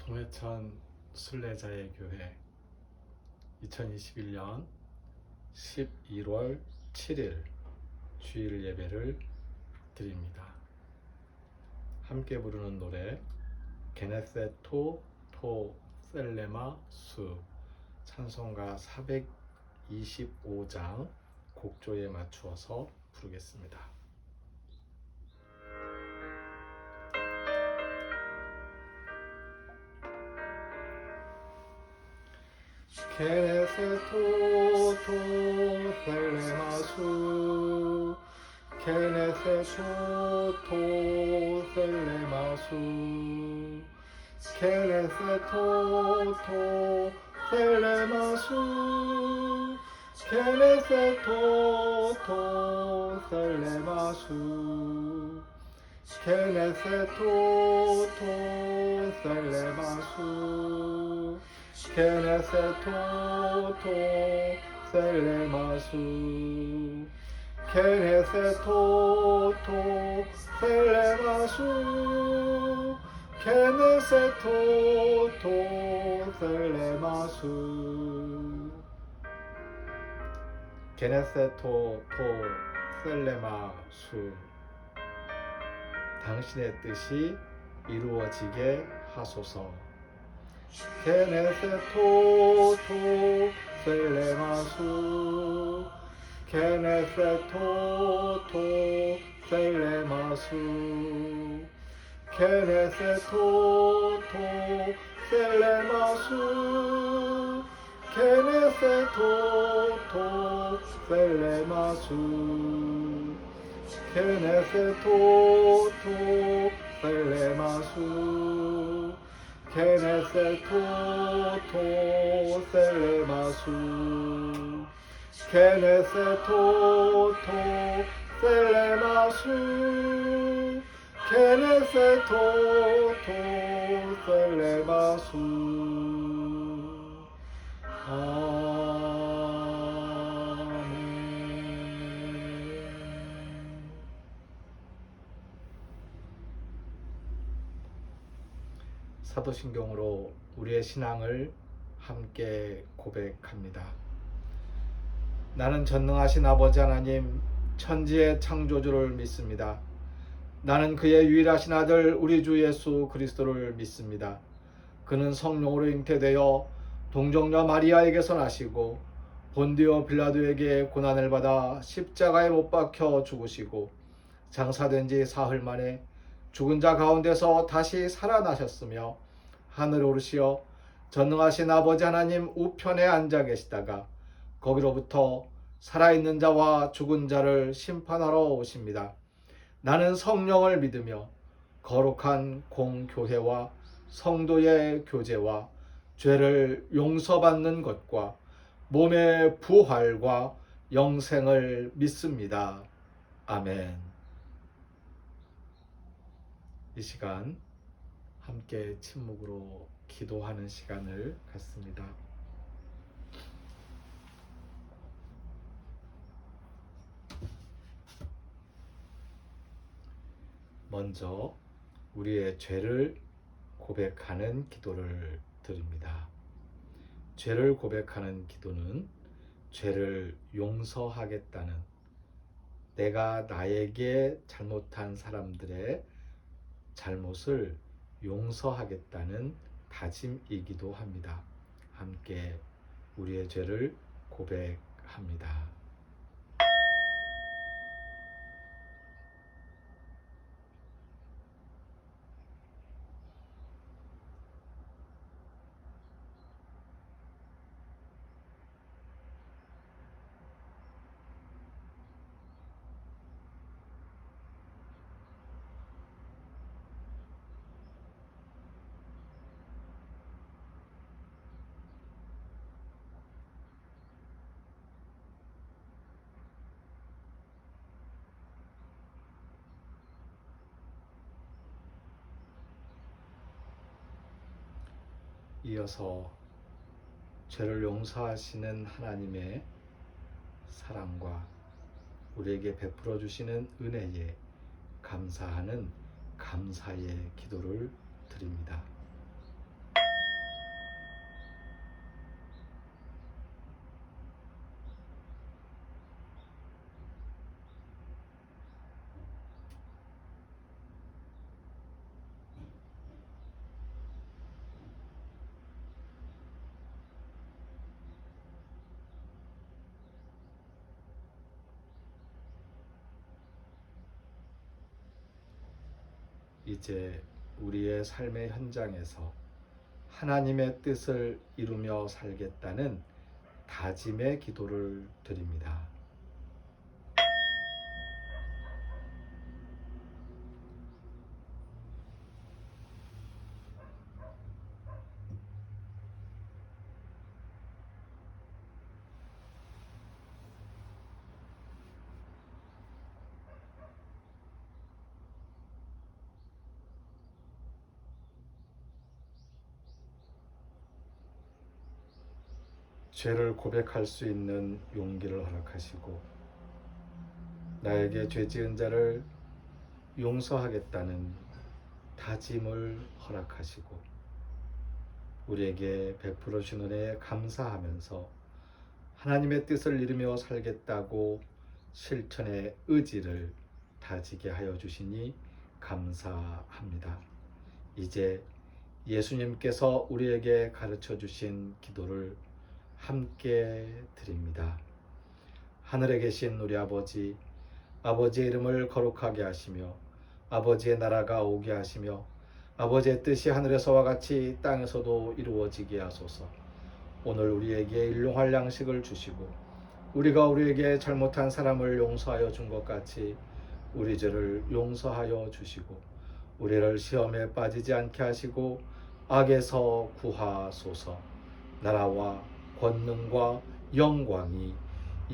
송해천 순례자의 교회 2021년 11월 7일 주일 예배를 드립니다. 함께 부르는 노래 게네세토 토 셀레마 수 찬송가 425장 곡조에 맞추어서 부르겠습니다. 게네세토 토 셀레마수 게네세토 토 셀레마수 게네세토 토 셀레마수 게네세토 토 셀레마수 게네세토 토 셀레마수 게네세토 토 셀레마수 게네세토 토 셀레마수 게네세토 토 셀레마수 게네세토 토 셀레마수 당신의 뜻이 이루어지게 하소서. 게네세토 토 셀레마수 게네세토 토 셀레마수 게네세토 토 셀레마수 게네세토 토 셀레마수 게네세토 토 셀레마수 게네세토 토 셀레마수 게네세토 토 셀레마수 게네세토 토 셀레마수 아멘. 사도신경으로 우리의 신앙을 함께 고백합니다. 나는 전능하신 아버지 하나님 천지의 창조주를 믿습니다. 나는 그의 유일하신 아들 우리 주 예수 그리스도를 믿습니다. 그는 성령으로 잉태되어 동정녀 마리아에게서 나시고 본디오 빌라도에게 고난을 받아 십자가에 못 박혀 죽으시고 장사된 지 사흘 만에 죽은 자 가운데서 다시 살아나셨으며 하늘에 오르시어 전능하신 아버지 하나님 우편에 앉아 계시다가 거기로부터 살아있는 자와 죽은 자를 심판하러 오십니다. 나는 성령을 믿으며 거룩한 공교회와 성도의 교제와 죄를 용서받는 것과 몸의 부활과 영생을 믿습니다. 아멘. 이 시간 함께 침묵으로 기도하는 시간을 갖습니다. 먼저 우리의 죄를 고백하는 기도를 드립니다. 죄를 고백하는 기도는 죄를 용서하겠다는, 내가 나에게 잘못한 사람들의 잘못을 용서하겠다는 다짐이기도 합니다. 함께 우리의 죄를 고백합니다. 이어서 죄를 용서하시는 하나님의 사랑과 우리에게 베풀어 주시는 은혜에 감사하는 감사의 기도를 드립니다. 이제 우리의 삶의 현장에서 하나님의 뜻을 이루며 살겠다는 다짐의 기도를 드립니다. 죄를 고백할 수 있는 용기를 허락하시고 나에게 죄 지은 자를 용서하겠다는 다짐을 허락하시고 우리에게 베풀어 주신 은혜에 감사하면서 하나님의 뜻을 이루며 살겠다고 실천의 의지를 다지게 하여 주시니 감사합니다. 이제 예수님께서 우리에게 가르쳐 주신 기도를 함께 드립니다. 하늘에 계신 우리 아버지, 아버지의 이름을 거룩하게 하시며 아버지의 나라가 오게 하시며 아버지의 뜻이 하늘에서와 같이 땅에서도 이루어지게 하소서. 오늘 우리에게 일용할 양식을 주시고 우리가 우리에게 잘못한 사람을 용서하여 준 것 같이 우리 죄를 용서하여 주시고 우리를 시험에 빠지지 않게 하시고 악에서 구하소서. 나라와 권능과 영광이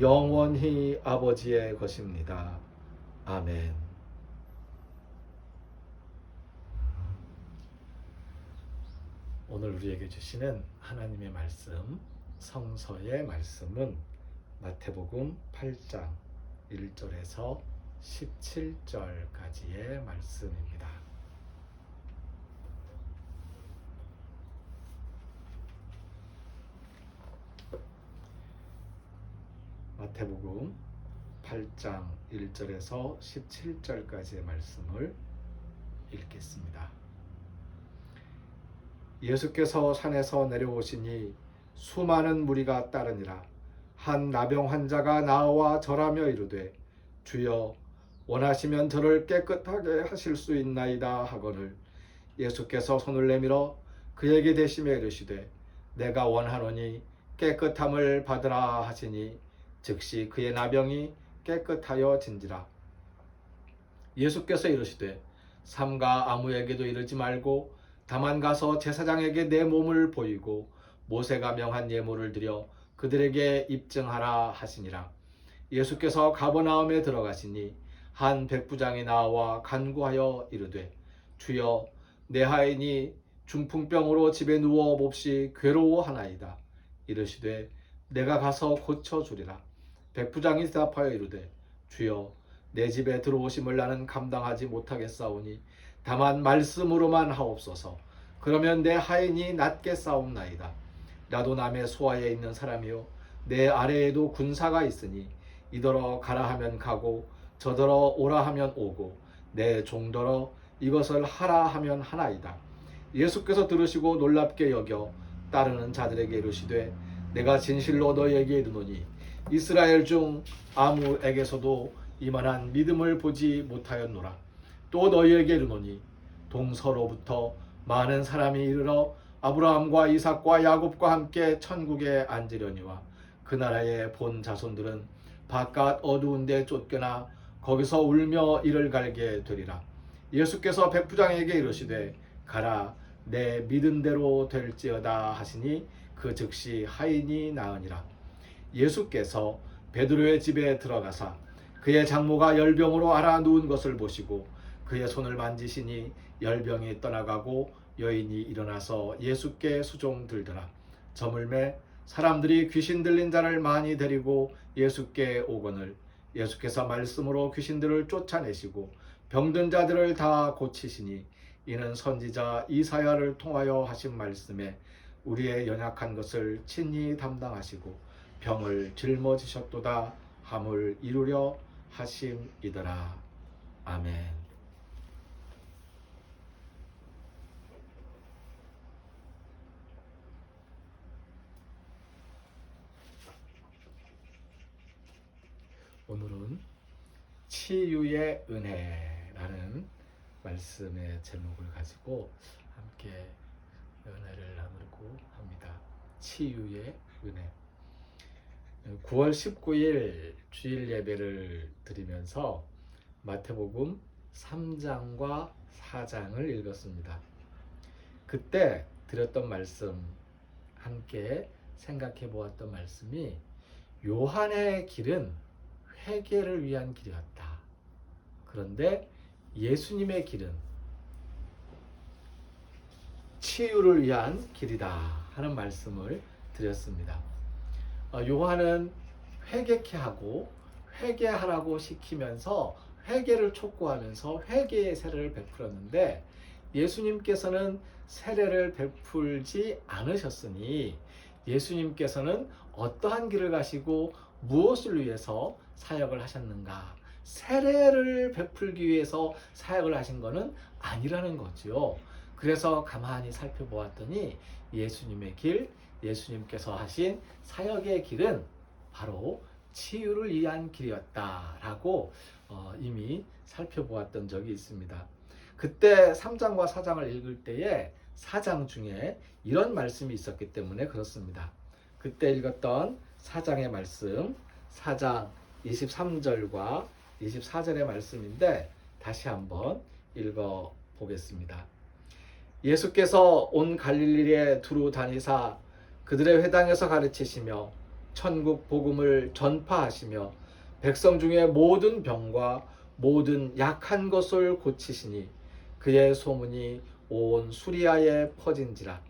영원히 아버지의 것입니다. 아멘. 오늘 우리에게 주시는 하나님의 말씀, 성서의 말씀은 마태복음 8장 1절에서 17절까지의 말씀입니다. 마태복음 8장 1절에서 17절까지의 말씀을 읽겠습니다. 예수께서 산에서 내려오시니 수많은 무리가 따르니라. 한 나병 환자가 나와 절하며 이르되 주여 원하시면 저를 깨끗하게 하실 수 있나이다 하거늘 예수께서 손을 내밀어 그에게 대시며 이르시되 내가 원하노니 깨끗함을 받으라 하시니 즉시 그의 나병이 깨끗하여 진지라. 예수께서 이르시되 삼가 아무에게도 이르지 말고 다만 가서 제사장에게 내 몸을 보이고 모세가 명한 예물을 드려 그들에게 입증하라 하시니라. 예수께서 가버나움에 들어가시니 한 백부장이 나와 간구하여 이르되 주여 내 하인이 중풍병으로 집에 누워 몹시 괴로워하나이다. 이르시되 내가 가서 고쳐주리라. 백부장이 대답하여 이르되 주여 내 집에 들어오심을 나는 감당하지 못하겠사오니 다만 말씀으로만 하옵소서. 그러면 내 하인이 낫게 싸움나이다. 나도 남의 소하에 있는 사람이요 내 아래에도 군사가 있으니 이더러 가라 하면 가고 저더러 오라 하면 오고 내 종더러 이것을 하라 하면 하나이다. 예수께서 들으시고 놀랍게 여겨 따르는 자들에게 이르시되 내가 진실로 너희에게 이르노니 이스라엘 중 아무에게서도 이만한 믿음을 보지 못하였노라. 또 너희에게 이르노니 동서로부터 많은 사람이 이르러 아브라함과 이삭과 야곱과 함께 천국에 앉으려니와 그 나라의 본 자손들은 바깥 어두운 데 쫓겨나 거기서 울며 이를 갈게 되리라. 예수께서 백부장에게 이르시되 가라 내 믿은 대로 될지어다 하시니 그 즉시 하인이 나으니라. 예수께서 베드로의 집에 들어가사 그의 장모가 열병으로 앓아 누운 것을 보시고 그의 손을 만지시니 열병이 떠나가고 여인이 일어나서 예수께 수종 들더라. 저물매 사람들이 귀신 들린 자를 많이 데리고 예수께 오거늘 예수께서 말씀으로 귀신들을 쫓아내시고 병든 자들을 다 고치시니 이는 선지자 이사야를 통하여 하신 말씀에 우리의 연약한 것을 친히 담당하시고 병을 짊어지셨도다 함을 이루려 하심이더라. 아멘. 오늘은 치유의 은혜라는 말씀의 제목을 가지고 함께 은혜를 나누고 합니다. 치유의 은혜. 9월 19일 주일 예배를 드리면서 마태복음 3장과 4장을 읽었습니다. 그때 드렸던 말씀, 함께 생각해 보았던 말씀이 요한의 길은 회개를 위한 길이었다. 그런데 예수님의 길은 치유를 위한 길이다 하는 말씀을 드렸습니다. 요한은 회개케 하고 회개하라고 시키면서 회개를 촉구하면서 회개의 세례를 베풀었는데, 예수님께서는 세례를 베풀지 않으셨으니 예수님께서는 어떠한 길을 가시고 무엇을 위해서 사역을 하셨는가? 세례를 베풀기 위해서 사역을 하신 것은 아니라는 거죠. 그래서 가만히 살펴보았더니 예수님의 길, 예수님께서 하신 사역의 길은 바로 치유를 위한 길이었다라고 이미 살펴보았던 적이 있습니다. 그때 3장과 4장을 읽을 때에 4장 중에 이런 말씀이 있었기 때문에 그렇습니다. 그때 읽었던 4장의 말씀, 4장 23절과 24절의 말씀인데 다시 한번 읽어보겠습니다. 예수께서 온 갈릴리에 두루 다니사 그들의 회당에서 가르치시며 천국 복음을 전파하시며 백성 중에 모든 병과 모든 약한 것을 고치시니 그의 소문이 온 수리아에 퍼진지라.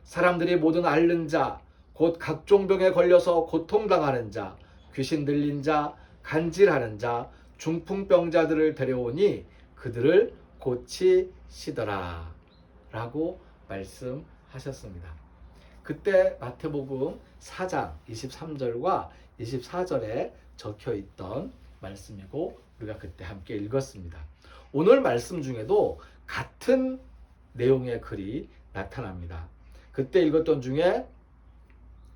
사람들이 모든 앓는 자, 곧 각종 병에 걸려서 고통당하는 자, 귀신 들린 자, 간질하는 자, 중풍병자들을 데려오니 그들을 고치시더라 라고 말씀하셨습니다. 그때 마태복음 4장 23절과 24절에 적혀 있던 말씀이고 우리가 그때 함께 읽었습니다. 오늘 말씀 중에도 같은 내용의 글이 나타납니다. 그때 읽었던 중에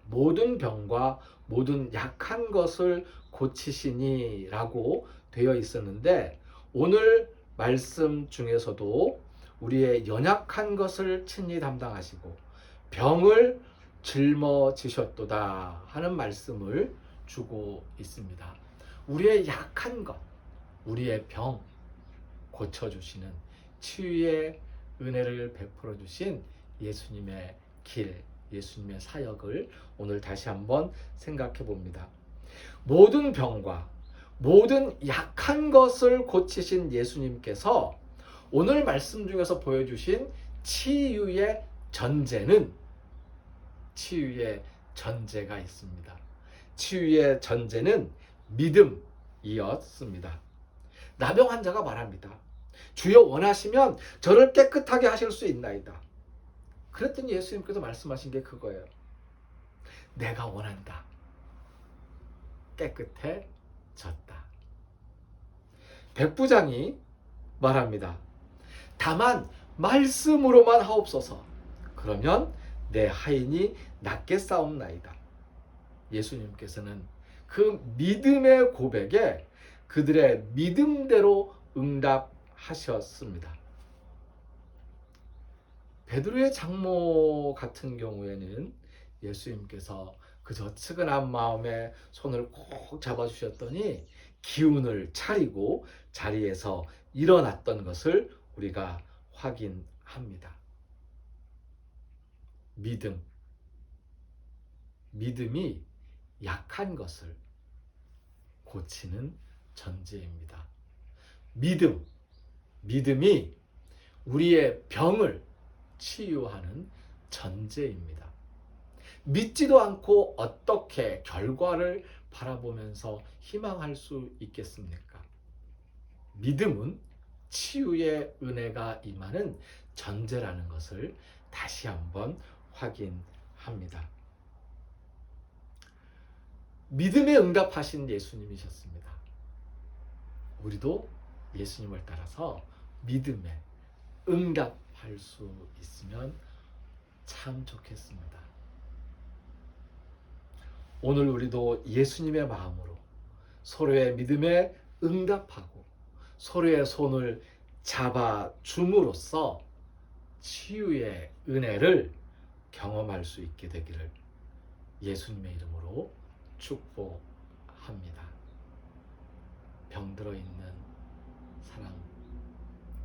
모든 병과 모든 약한 것을 고치시니 라고 되어 있었는데, 오늘 말씀 중에서도 우리의 연약한 것을 친히 담당하시고 병을 짊어지셨도다 하는 말씀을 주고 있습니다. 우리의 약한 것, 우리의 병 고쳐주시는 치유의 은혜를 베풀어 주신 예수님의 길, 예수님의 사역을 오늘 다시 한번 생각해 봅니다. 모든 병과 모든 약한 것을 고치신 예수님께서 오늘 말씀 중에서 보여주신 치유의 전제는, 치유의 전제가 있습니다. 치유의 전제는 믿음이었습니다. 나병 환자가 말합니다. 주여 원하시면 저를 깨끗하게 하실 수 있나이다. 그랬더니 예수님께서 말씀하신 게 그거예요. 내가 원한다. 깨끗해졌다. 백부장이 말합니다. 다만 말씀으로만 하옵소서. 그러면 내 하인이 낫겠사옵나이다. 예수님께서는 그 믿음의 고백에 그들의 믿음대로 응답하셨습니다. 베드로의 장모 같은 경우에는 예수님께서 그저 측은한 마음에 손을 꼭 잡아주셨더니 기운을 차리고 자리에서 일어났던 것을 우리가 확인합니다. 믿음이 약한 것을 고치는 전제입니다. 믿음이 우리의 병을 치유하는 전제입니다. 믿지도 않고 어떻게 결과를 바라보면서 희망할 수 있겠습니까? 믿음은 치유의 은혜가 임하는 전제라는 것을 다시 한번 확인합니다. 믿음에 응답하신 예수님이셨습니다. 우리도 예수님을 따라서 믿음에 응답할 수 있으면 참 좋겠습니다. 오늘 우리도 예수님의 마음으로 서로의 믿음에 응답하고 서로의 손을 잡아줌으로써 치유의 은혜를 경험할 수 있게 되기를 예수님의 이름으로 축복합니다. 병들어 있는 사람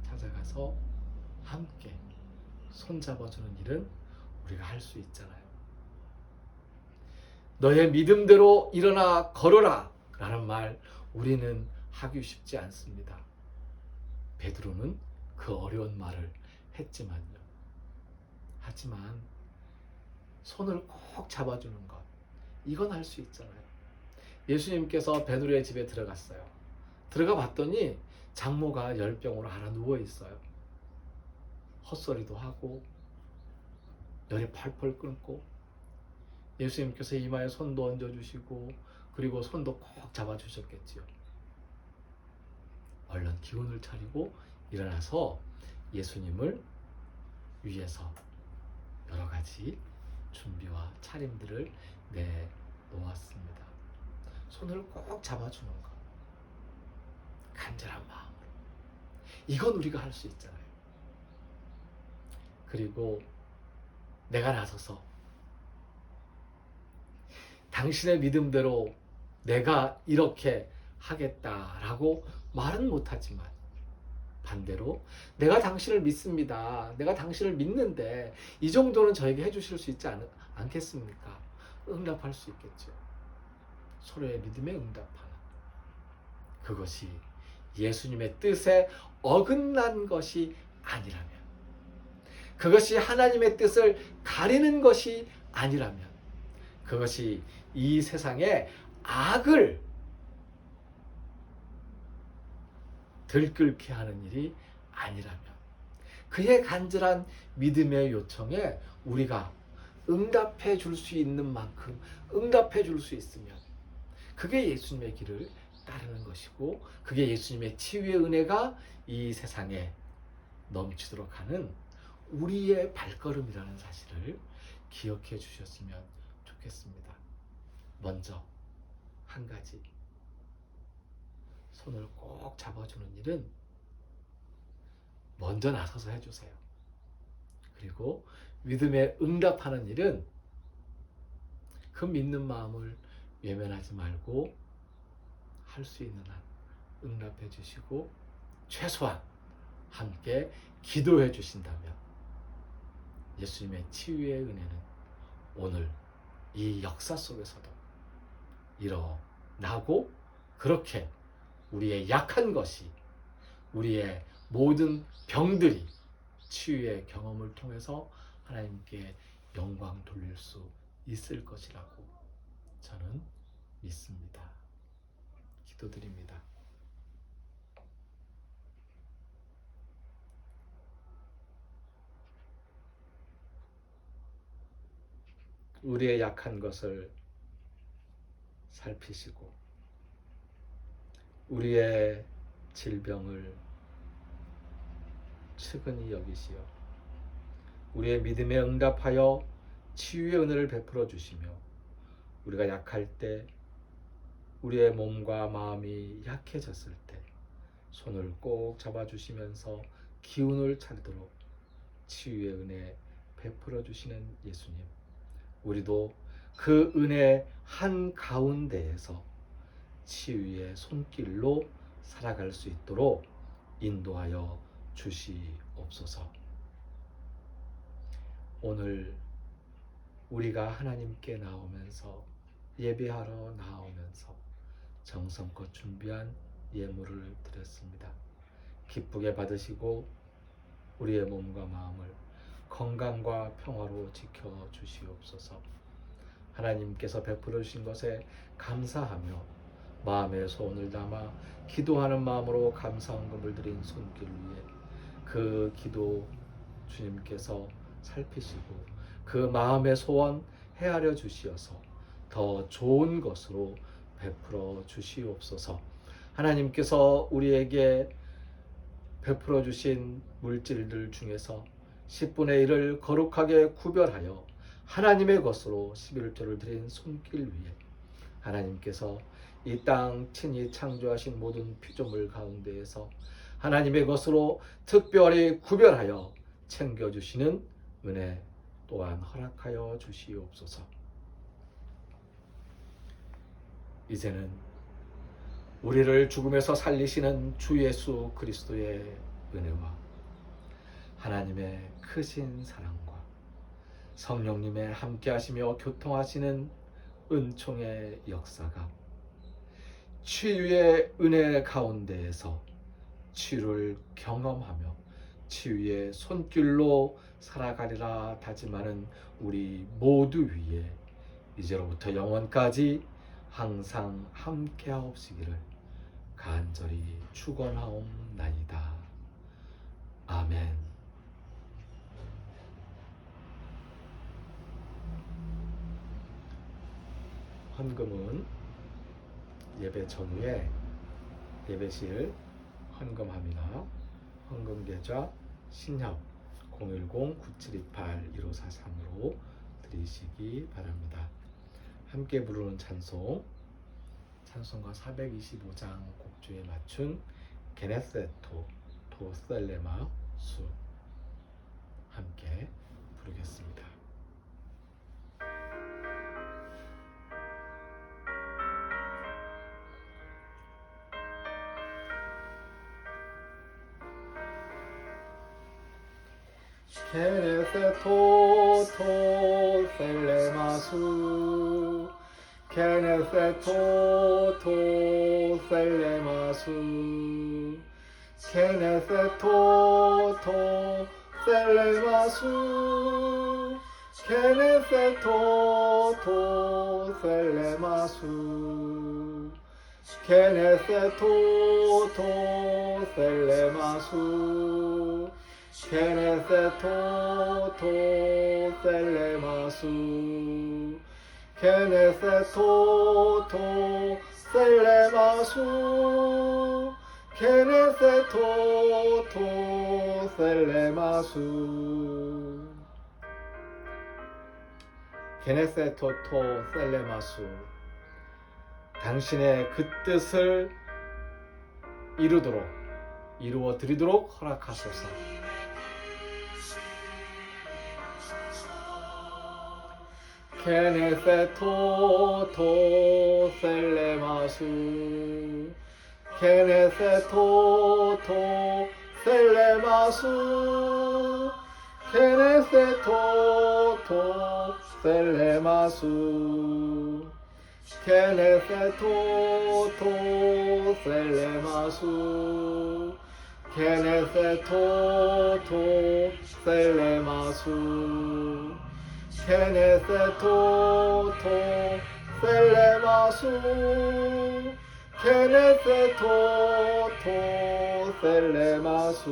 찾아가서 함께 손잡아주는 일은 우리가 할 수 있잖아요. 너의 믿음대로 일어나 걸어라 라는 말 우리는 하기 쉽지 않습니다. 베드로는 그 어려운 말을 했지만요. 하지만 손을 꼭 잡아주는 것, 이건 할 수 있잖아요. 예수님께서 베드로의 집에 들어갔어요. 들어가 봤더니 장모가 열병으로 하나 누워 있어요. 헛소리도 하고 열이 펄펄 끓고, 예수님께서 이마에 손도 얹어주시고 그리고 손도 꼭 잡아주셨겠지요. 얼른 기운을 차리고 일어나서 예수님을 위해서 여러 가지 준비와 차림들을 내놓았습니다. 손을 꼭 잡아주는 것, 간절한 마음으로, 이건 우리가 할 수 있잖아요. 그리고 내가 나서서 당신의 믿음대로 내가 이렇게 하겠다라고 말은 못하지만 반대로 내가 당신을 믿습니다. 내가 당신을 믿는데 이 정도는 저에게 해주실 수 있지 않겠습니까? 응답할 수 있겠죠. 서로의 믿음에 응답하는 그것이 예수님의 뜻에 어긋난 것이 아니라면, 그것이 하나님의 뜻을 가리는 것이 아니라면, 그것이 이 세상의 악을 들끓게 하는 일이 아니라면, 그의 간절한 믿음의 요청에 우리가 응답해 줄 수 있는 만큼 응답해 줄 수 있으면 그게 예수님의 길을 따르는 것이고, 그게 예수님의 치유의 은혜가 이 세상에 넘치도록 하는 우리의 발걸음이라는 사실을 기억해 주셨으면 좋겠습니다. 먼저 한 가지, 손을 꼭 잡아주는 일은 먼저 나서서 해주세요. 그리고 믿음에 응답하는 일은 그 믿는 마음을 외면하지 말고 할 수 있는 한 응답해 주시고, 최소한 함께 기도해 주신다면 예수님의 치유의 은혜는 오늘 이 역사 속에서도 일어나고, 그렇게 우리의 약한 것이, 우리의 모든 병들이 치유의 경험을 통해서 하나님께 영광 돌릴 수 있을 것이라고 저는 믿습니다. 기도드립니다. 우리의 약한 것을 살피시고 우리의 질병을 측은히 여기시어 우리의 믿음에 응답하여 치유의 은혜를 베풀어 주시며, 우리가 약할 때, 우리의 몸과 마음이 약해졌을 때 손을 꼭 잡아주시면서 기운을 차리도록 치유의 은혜 베풀어 주시는 예수님, 우리도 그 은혜 한가운데에서 치유의 손길로 살아갈 수 있도록 인도하여 주시옵소서. 오늘 우리가 하나님께 나오면서, 예배하러 나오면서 정성껏 준비한 예물을 드렸습니다. 기쁘게 받으시고 우리의 몸과 마음을 건강과 평화로 지켜주시옵소서. 하나님께서 베풀어 주신 것에 감사하며 마음의 소원을 담아 기도하는 마음으로 감사헌금을 드린 손길 위에 그 기도 주님께서 살피시고 그 마음의 소원 헤아려 주시어서 더 좋은 것으로 베풀어 주시옵소서. 하나님께서 우리에게 베풀어 주신 물질들 중에서 10분의 1을 거룩하게 구별하여 하나님의 것으로 11조를 드린 손길 위에 하나님께서 이 땅 친히 창조하신 모든 피조물 가운데에서 하나님의 것으로 특별히 구별하여 챙겨주시는 은혜 또한 허락하여 주시옵소서. 이제는 우리를 죽음에서 살리시는 주 예수 그리스도의 은혜와 하나님의 크신 사랑과 성령님의 함께하시며 교통하시는 은총의 역사가 치유의 은혜 가운데에서 치유를 경험하며 치유의 손길로 살아가리라 다짐하는 우리 모두 위에 이제로부터 영원까지 항상 함께하옵시기를 간절히 축원하옵나이다. 아멘. 헌금은 예배 전후에 예배실 헌금합니다. 헌금 계좌 신협 010-9728-1543으로 드리시기 바랍니다. 함께 부르는 찬송가 425장 곡주에 맞춘 게네세토 도셀레마 수 함께 부르겠습니다. 게네세토 도셀레마수 게네세토 도셀레마수 게네세토 도셀레마수 게네세토 도셀레마수 게네세토 도셀레마수 게네세토 도셀레마수 게네세토 도셀레마수 게네세토 도셀레마수 게네세토 도셀레마수 당신의 그 뜻을 이루어 드리도록 허락하소서. 게네세토 도셀레마수 게네세토 도셀레마수 게네세토 도셀레마수 게네세토 도셀레마수 게네세토 도셀레마수 게네세토 도셀레마수 게네세토 도셀레마수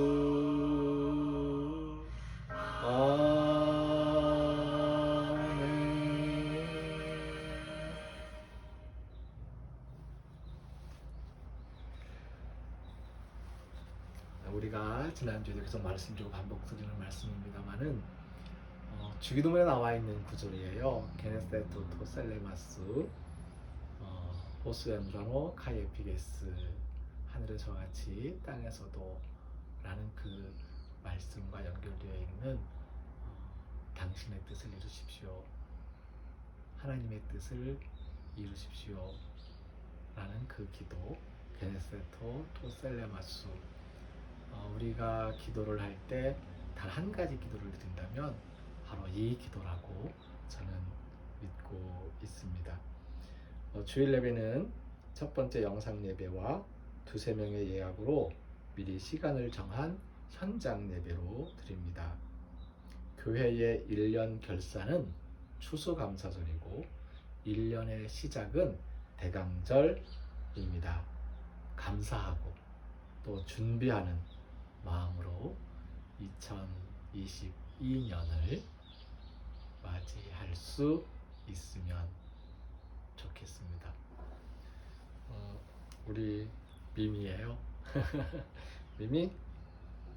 아멘. 우리가 지난주에도 계속 말씀드리고 반복드리는 말씀입니다만은 주기도문에 나와 있는 구절이에요. 게네세토 도셀레마스 보스엠브라노 카이에피게스 하늘의 저같이 땅에서도 라는 그 말씀과 연결되어 있는 당신의 뜻을 이루십시오. 하나님의 뜻을 이루십시오. 라는 그 기도 게네세토 토셀레마수 우리가 기도를 할 때 단 한 가지 기도를 드린다면 바로 이 기도라고 저는 믿고 있습니다. 주일 예배는 첫 번째 영상 예배와 두세 명의 예약으로 미리 시간을 정한 현장 예배로 드립니다. 교회의 1년 결산은 추수감사절이고 1년의 시작은 대강절입니다. 감사하고 또 준비하는 마음으로 2022년을 맞이할 수 있으면 좋겠습니다. 우리 미미예요. 미미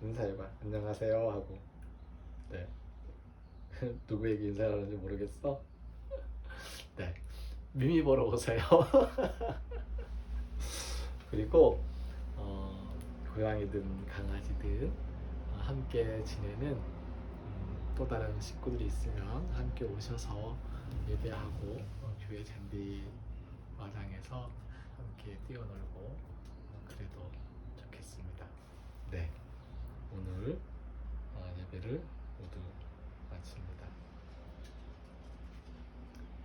인사해봐. 안녕하세요 하고. 네. 누구에게 인사하는지 모르겠어? 네. 미미 보러 오세요. 그리고 고양이든 강아지든 함께 지내는 또 다른 식구들이 있으면 함께 오셔서 예배하고 교회 잔디마당에서 함께 뛰어놀고 그래도 좋겠습니다. 네, 오늘 예배를 모두 마칩니다.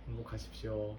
행복하십시오.